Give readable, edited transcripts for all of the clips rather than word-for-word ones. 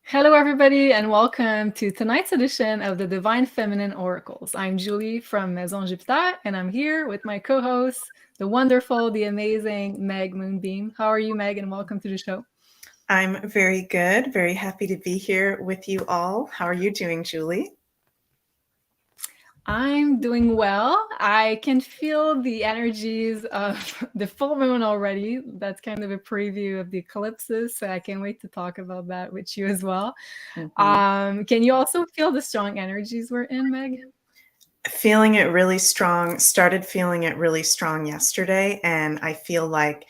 Hello, everybody, and welcome to tonight's edition of the Divine Feminine Oracles. I'm Julie from Maison Jupiter, and I'm here with my co-host, the wonderful, the amazing Meg Moonbeam. How are you, Meg, and welcome to the show? I'm very good. Very happy to be here with you all. How are you doing, Julie? I'm doing well. I can feel the energies of the full moon already. That's kind of a preview of the eclipses, so I can't wait to talk about that with you as well. Mm-hmm. Can you also feel the strong energies we're in, Meg? Feeling it really strong, started feeling it really strong yesterday. And I feel like,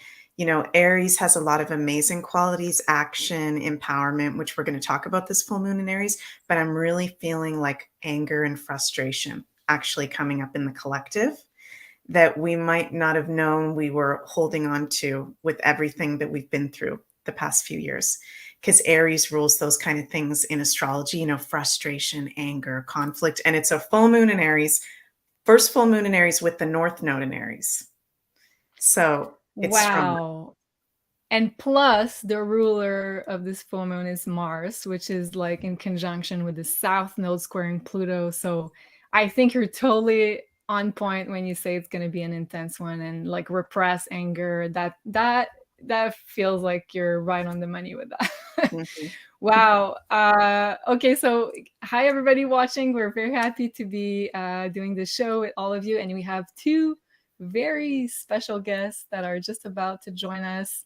Aries has a lot of amazing qualities, action, empowerment, which we're going to talk about this full moon in Aries. But I'm really feeling like anger and frustration actually coming up in the collective that we might not have known we were holding on to with everything that we've been through the past few years. Because Aries rules those kind of things in astrology, frustration, anger, conflict. And it's a full moon in Aries, first full moon in Aries with the North Node in Aries. So it's strong. Wow. And plus, the ruler of this full moon is Mars, which is like in conjunction with the South Node squaring Pluto. So I think you're totally on point when you say it's going to be an intense one and like repress anger. That feels like you're right on the money with that. Mhm. Wow. Okay, so hi everybody watching. We're very happy to be doing this show with all of you, and we have two very special guests that are just about to join us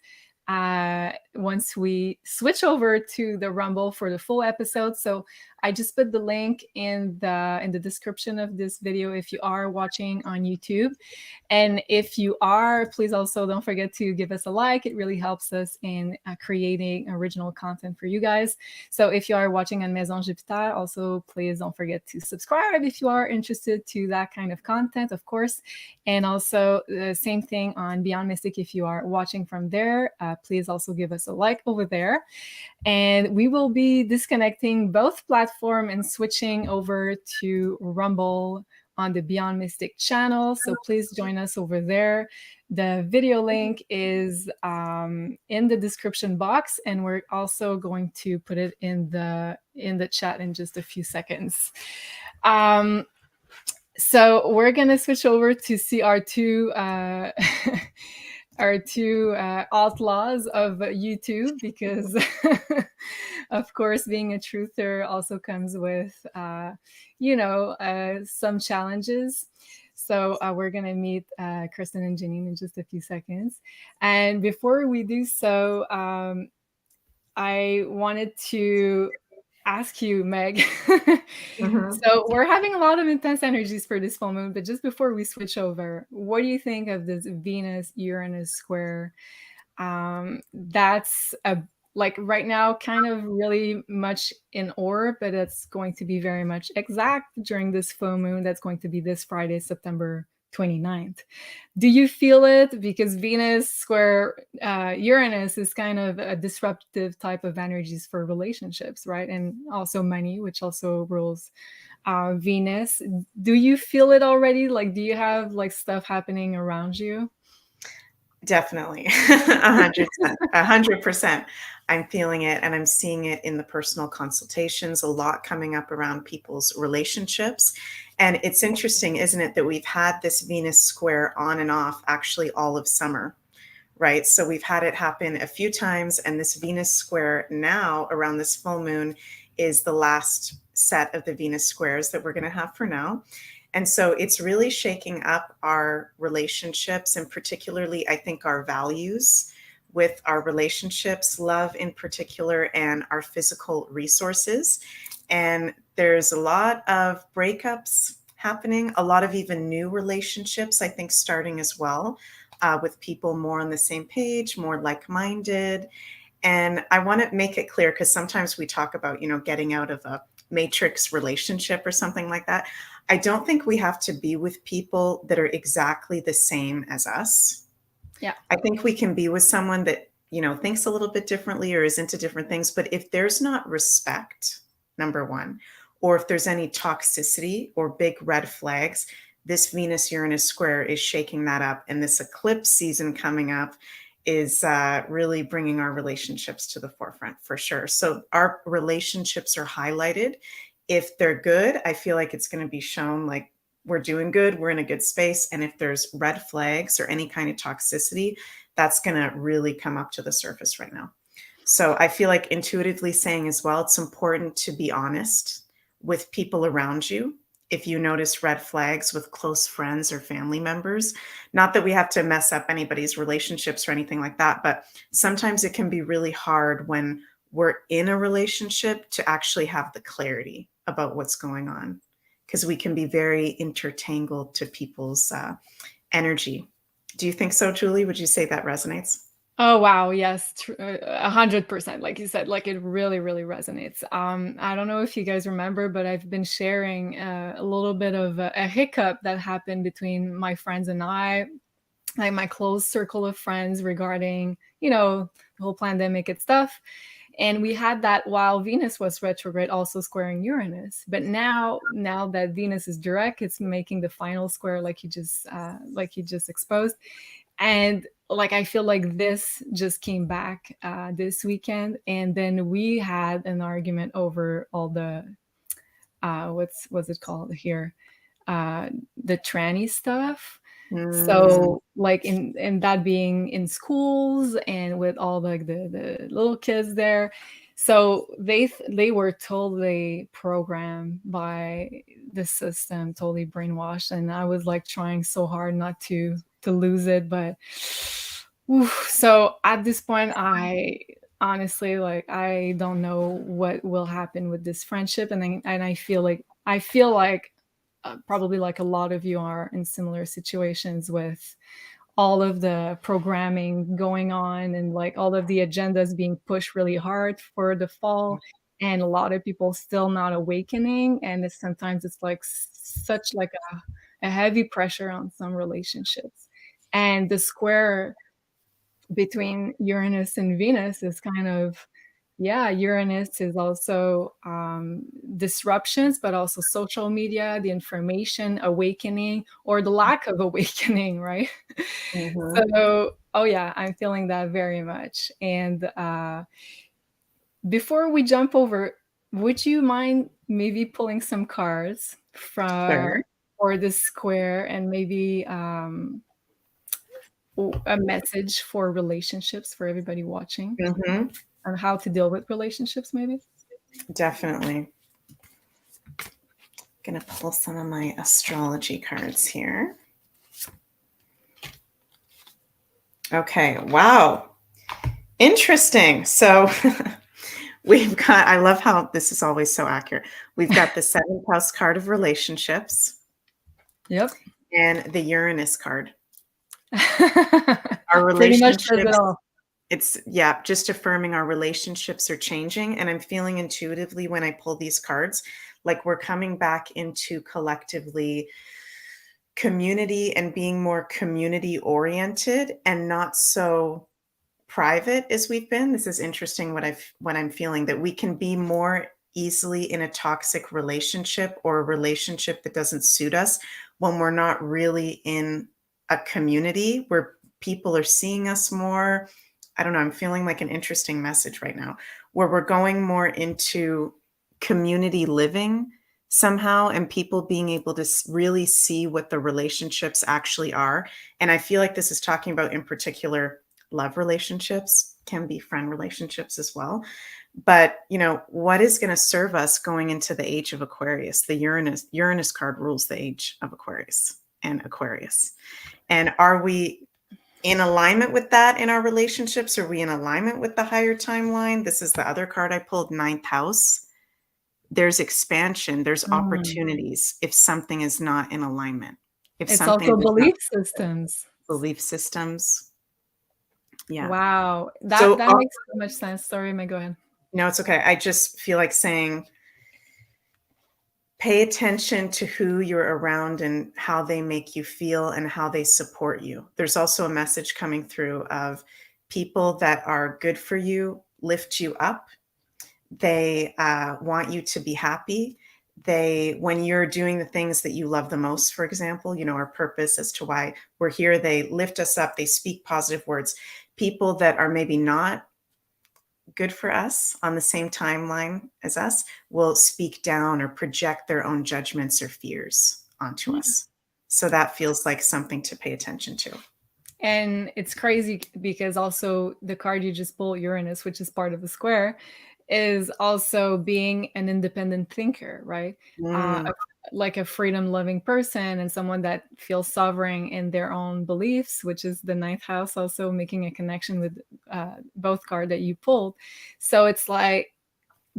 once we switch over to the Rumble for the full episode. So I just put the link in the description of this video if you are watching on YouTube. And if you are, please also don't forget to give us a like. It really helps us in creating original content for you guys. So if you are watching on Maison Jupiter, also please don't forget to subscribe if you are interested to that kind of content, of course. And also the same thing on Beyond Mystic. If you are watching from there, please also give us a like over there. And we will be disconnecting both platform and switching over to Rumble on the Beyond Mystic channel. So please join us over there. The video link is in the description box, and we're also going to put it in the chat in just a few seconds. So we're gonna switch over to see our two outlaws of YouTube, because of course being a truther also comes with some challenges. So we're gonna meet Kristen and Janine in just a few seconds, and before we do so, I wanted to ask you, Meg. Mhm. So we're having a lot of intense energies for this full moon, but just before we switch over, what do you think of this Venus-Uranus square? That's like right now kind of really much in orb, but it's going to be very much exact during this full moon. That's going to be this Friday, September 29th. Do you feel it? Because Venus square Uranus is kind of a disruptive type of energies for relationships, right? And also money, which also rules Venus. Do you feel it already? Like, do you have like stuff happening around you? Definitely. 100%. I'm feeling it and I'm seeing it in the personal consultations, a lot coming up around people's relationships. And it's interesting, isn't it, that we've had this Venus square on and off actually all of summer, right? So we've had it happen a few times, and this Venus square now around this full moon is the last set of the Venus squares that we're going to have for now. And so it's really shaking up our relationships, and particularly, I think, our values with our relationships, love in particular, and our physical resources. And there's a lot of breakups happening, a lot of even new relationships, I think, starting as well, with people more on the same page, more like-minded. And I want to make it clear, because sometimes we talk about, getting out of a matrix relationship or something like that. I don't think we have to be with people that are exactly the same as us. Yeah. I think we can be with someone that, thinks a little bit differently or is into different things. But if there's not respect, number one, or if there's any toxicity or big red flags, this Venus Uranus square is shaking that up. And this eclipse season coming up is really bringing our relationships to the forefront for sure. So our relationships are highlighted. If they're good, I feel like it's going to be shown like we're doing good, we're in a good space. And if there's red flags or any kind of toxicity, that's going to really come up to the surface right now. So I feel like intuitively saying as well, it's important to be honest with people around you. If you notice red flags with close friends or family members, not that we have to mess up anybody's relationships or anything like that, but sometimes it can be really hard when we're in a relationship to actually have the clarity about what's going on, because we can be very intertangled to people's energy. Do you think so, Julie? Would you say that resonates? Oh wow, yes, 100%. Like you said, like it really, really resonates. I don't know if you guys remember, but I've been sharing a little bit of a hiccup that happened between my friends and I, like my close circle of friends regarding, the whole pandemic and stuff. And we had that while Venus was retrograde, also squaring Uranus. But now that Venus is direct, it's making the final square, like you just exposed. And like I feel like this just came back this weekend, and then we had an argument over all the what's it called here, the tranny stuff. So like in that being in schools and with all like the little kids there, so they were totally programmed by the system, totally brainwashed, and I was like trying so hard not to lose it, but so at this point I honestly, like, I don't know what will happen with this friendship, and I feel like probably like a lot of you are in similar situations with all of the programming going on and like all of the agendas being pushed really hard for the fall, and a lot of people still not awakening, and sometimes it's like such like a heavy pressure on some relationships. And the square between Uranus and Venus is kind of, yeah, Uranus is also disruptions, but also social media, the information awakening or the lack of awakening, right? Mhm. So, oh yeah, I'm feeling that very much. And before we jump over, would you mind maybe pulling some cards Sure. for this square, and maybe a message for relationships for everybody watching, Mhm. on how to deal with relationships, maybe? Definitely. Gonna pull some of my astrology cards here. Okay, wow. Interesting. So we've got, I love how this is always so accurate. We've got the seventh house card of relationships Yep. and the Uranus card. Our Pretty much says it relationships, all. it's, yeah, just affirming our relationships are changing. And I'm feeling intuitively when I pull these cards, like we're coming back into collectively community and being more community oriented and not so private as we've been. This is interesting what I'm feeling, that we can be more easily in a toxic relationship or a relationship that doesn't suit us when we're not really in a community where people are seeing us more. I don't know, I'm feeling like an interesting message right now where we're going more into community living somehow, and people being able to really see what the relationships actually are. And I feel like this is talking about in particular love relationships, can be friend relationships as well. But, what is going to serve us going into the age of Aquarius? The Uranus card rules the age of Aquarius and Aquarius. And are we in alignment with that in our relationships? Are we in alignment with the higher timeline? This is the other card I pulled, ninth house. There's expansion, there's Mm. opportunities if something is not in alignment. If It's something also does not, belief systems. belief systems. Yeah. Wow. That So that makes so much sense. Sorry, May, go ahead. no, it's okay. I just feel like saying, pay attention to who you're around and how they make you feel and how they support you. There's also a message coming through of people that are good for you, lift you up. They want you to be happy. When you're doing the things that you love the most, for example, our purpose as to why we're here, they lift us up. They speak positive words. people that are maybe not good for us on the same timeline as us will speak down or project their own judgments or fears onto us. So that feels like something to pay attention to. And it's crazy because also the card you just pulled, Uranus, which is part of the square, is also being an independent thinker, right? Like a freedom loving person and someone that feels sovereign in their own beliefs, which is the ninth house, also making a connection with both card that you pulled. So it's like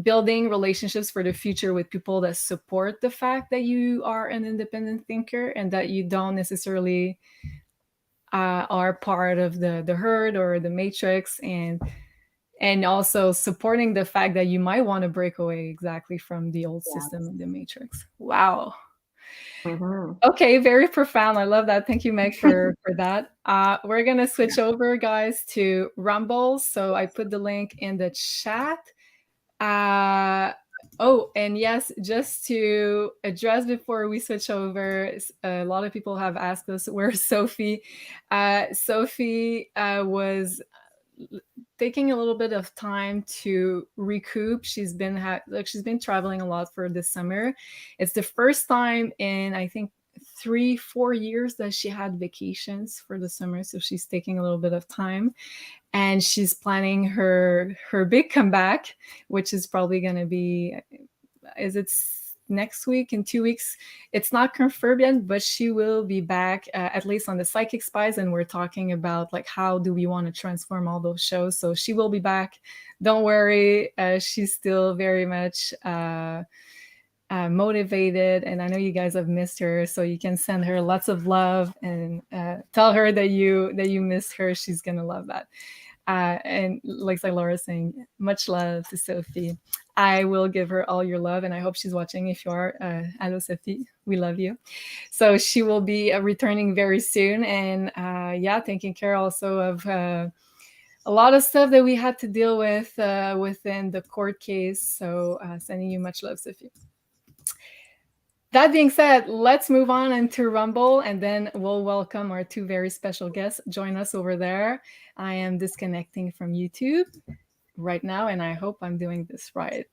building relationships for the future with people that support the fact that you are an independent thinker and that you don't necessarily are part of the herd or the matrix, and also supporting the fact that you might want to break away exactly from the old system of the matrix. Wow. Okay, very profound. I love that. Thank you, Meg, for that. We're gonna switch over, guys, to Rumble. So I put the link in the chat. Oh, and yes, just to address before we switch over, a lot of people have asked us where's Sophie. Sophie was taking a little bit of time to recoup. She's been she's been traveling a lot for this summer. It's the first time in, I think, 3-4 years that she had vacations for the summer, so she's taking a little bit of time, and she's planning her big comeback, which is probably going to be, is it next week, in 2 weeks? It's not confirmed yet, but she will be back, at least on the Psychic Spies, and we're talking about like how do we want to transform all those shows. So she will be back, don't worry. She's still very much motivated, and I know you guys have missed her, so you can send her lots of love and tell her that you missed her. She's gonna love that. And like Laura's saying, much love to Sophie. I will give her all your love, and I hope she's watching. If you are, hello Sophie, we love you. So she will be returning very soon, and yeah, taking care also of a lot of stuff that we had to deal with within the court case. So sending you much love, Sophie. That being said, let's move on into Rumble, and then we'll welcome our two very special guests. Join us over there. I am disconnecting from YouTube right now, and I hope I'm doing this right.